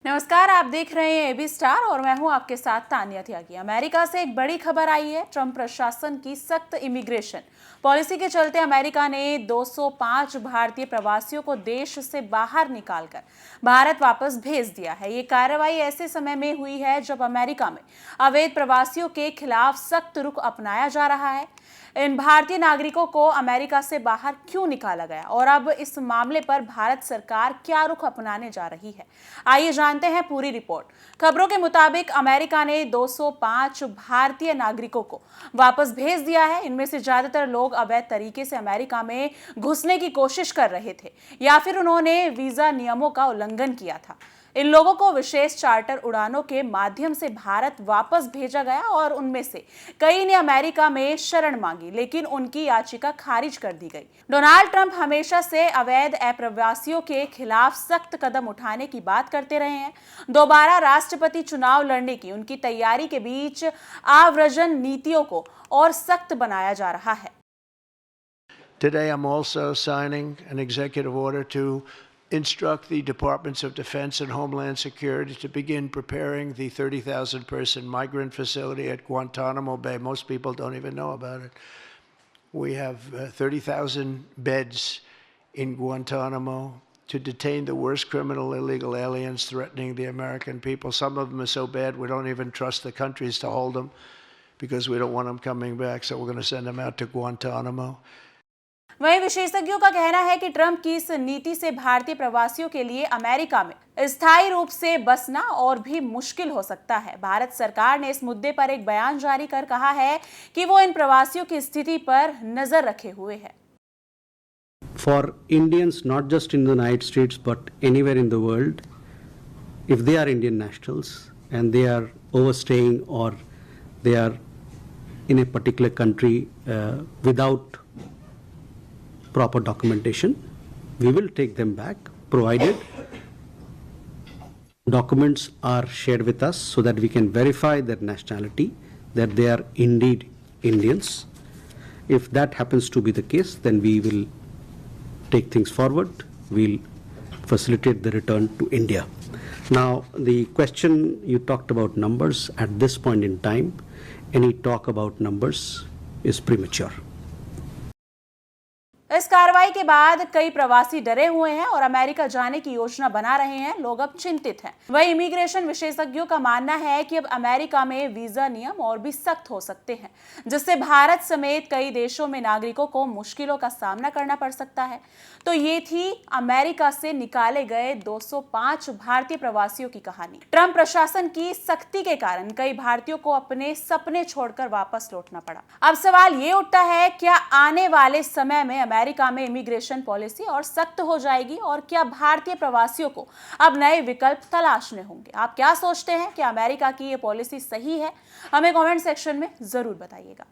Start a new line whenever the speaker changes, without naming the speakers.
नमस्कार, आप देख रहे हैं एबी स्टार और मैं हूं आपके साथ तानिया त्यागी। अमेरिका से एक बड़ी खबर आई है। ट्रंप प्रशासन की सख्त इमिग्रेशन पॉलिसी के चलते अमेरिका ने 205 भारतीय प्रवासियों को देश से बाहर निकालकर भारत वापस भेज दिया है। ये कार्रवाई ऐसे समय में हुई है जब अमेरिका में अवैध प्रवासियों के खिलाफ सख्त रुख अपनाया जा रहा है। इन भारतीय नागरिकों को अमेरिका से बाहर क्यों निकाला गया और अब इस मामले पर भारत सरकार क्या रुख अपनाने जा रही है, आइए जानते हैं पूरी रिपोर्ट। खबरों के मुताबिक अमेरिका ने 205 भारतीय नागरिकों को वापस भेज दिया है। इनमें से ज्यादातर लोग अवैध तरीके से अमेरिका में घुसने की कोशिश कर रहे थे या फिर उन्होंने वीजा नियमों का उल्लंघन किया था। इन लोगों को विशेष चार्टर उड़ानों के माध्यम से भारत वापस भेजा गया और उनमें से कई ने अमेरिका में शरण मांगी, लेकिन उनकी याचिका खारिज कर दी गई। डोनाल्ड ट्रंप हमेशा से अवैध अप्रवासियों के खिलाफ सख्त कदम उठाने की बात करते रहे हैं। दोबारा राष्ट्रपति चुनाव लड़ने की उनकी तैयारी के बीच आव्रजन नीतियों को और सख्त बनाया जा रहा है।
Today I'm also signing an executive order to instruct the Departments of Defense and Homeland Security to begin preparing the 30,000 person migrant facility at Guantanamo Bay. Most people don't even know about it. We have 30,000 beds in Guantanamo to detain the worst criminal illegal aliens threatening the American people. Some of them are so bad we don't even trust the countries to hold them because we don't want them coming back, so we're going to send them out to Guantanamo.
वहीं विशेषज्ञों का कहना है कि Trump की इस नीति से भारतीय प्रवासियों के लिए अमेरिका में स्थायी रूप से बसना और भी मुश्किल हो सकता है। भारत सरकार ने इस मुद्दे पर एक बयान जारी कर कहा है कि वो इन प्रवासियों की स्थिति पर नजर रखे हुए है।
For Indians, not just in the United States but anywhere in the world, if they are Indian nationals and they are overstaying or they are in a particular country without proper documentation, we will take them back provided documents are shared with us so that we can verify their nationality, that they are indeed Indians. If that happens to be the case, then we will take things forward. We'll facilitate the return to India. Now, the question you talked about numbers, at this point in time, any talk about numbers is premature.
इस कार्रवाई के बाद कई प्रवासी डरे हुए हैं और अमेरिका जाने की योजना बना रहे हैं। लोग अब चिंतित हैं। वहीं इमिग्रेशन विशेषज्ञों का मानना है कि अब अमेरिका में वीजा नियम और भी सख्त हो सकते हैं, जिससे भारत समेत कई देशों में नागरिकों को मुश्किलों का सामना करना पड़ सकता है। तो ये थी अमेरिका से निकाले गए 205 भारतीय प्रवासियों की कहानी। ट्रंप प्रशासन की सख्ती के कारण कई भारतीयों को अपने सपने छोड़कर वापस लौटना पड़ा। अब सवाल ये उठता है, क्या आने वाले समय में अमेरिका में इमिग्रेशन पॉलिसी और सख्त हो जाएगी और क्या भारतीय प्रवासियों को अब नए विकल्प तलाशने होंगे? आप क्या सोचते हैं कि अमेरिका की ये पॉलिसी सही है? हमें कमेंट सेक्शन में जरूर बताइएगा।